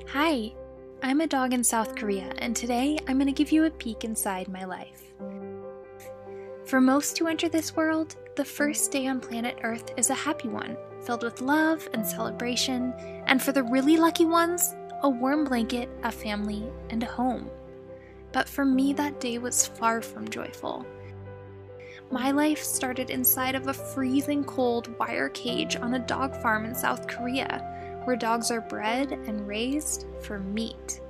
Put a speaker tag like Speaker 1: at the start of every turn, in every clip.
Speaker 1: Hi, I'm a dog in South Korea, and today I'm going to give you a peek inside my life. For most who enter this world, the first day on planet Earth is a happy one, filled with love and celebration, and for the really lucky ones, a warm blanket, a family, and a home. But for me, that day was far from joyful. My life started inside of a freezing cold wire cage on a dog farm in South Korea, where dogs are bred and raised for meat.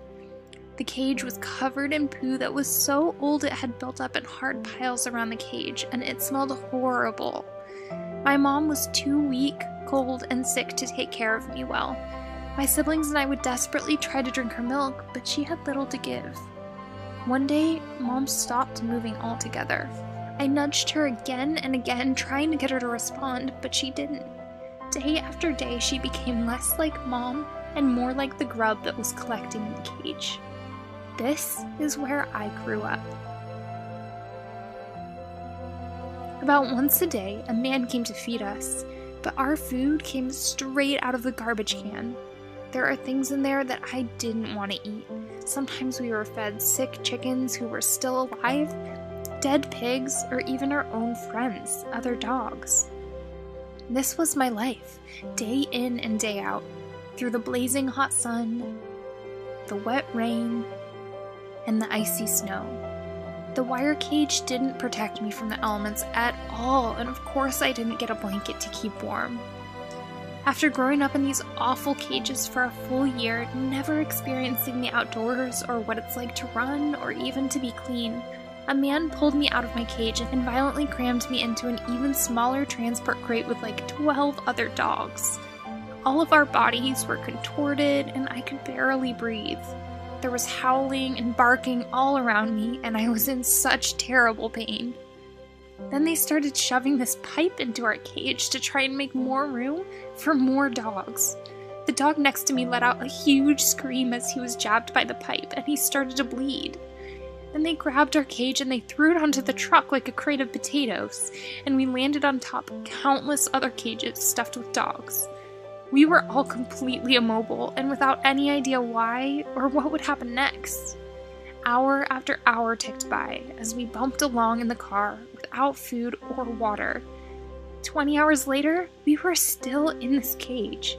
Speaker 1: The cage was covered in poo that was so old it had built up in hard piles around the cage, and it smelled horrible. My mom was too weak, cold, and sick to take care of me well. My siblings and I would desperately try to drink her milk, but she had little to give. One day, Mom stopped moving altogether. I nudged her again and again, trying to get her to respond, but she didn't. Day after day, she became less like Mom and more like the grub that was collecting in the cage. This is where I grew up. About once a day, a man came to feed us, but our food came straight out of the garbage can. There are things in there that I didn't want to eat. Sometimes we were fed sick chickens who were still alive, dead pigs, or even our own friends, other dogs. This was my life, day in and day out, through the blazing hot sun, the wet rain, and the icy snow. The wire cage didn't protect me from the elements at all, and of course I didn't get a blanket to keep warm. After growing up in these awful cages for a full year, never experiencing the outdoors or what it's like to run or even to be clean, a man pulled me out of my cage and violently crammed me into an even smaller transport crate with like 12 other dogs. All of our bodies were contorted and I could barely breathe. There was howling and barking all around me, and I was in such terrible pain. Then they started shoving this pipe into our cage to try and make more room for more dogs. The dog next to me let out a huge scream as he was jabbed by the pipe, and he started to bleed. Then they grabbed our cage and they threw it onto the truck like a crate of potatoes, and we landed on top of countless other cages stuffed with dogs. We were all completely immobile and without any idea why or what would happen next. Hour after hour ticked by as we bumped along in the car without food or water. 20 hours later, we were still in this cage.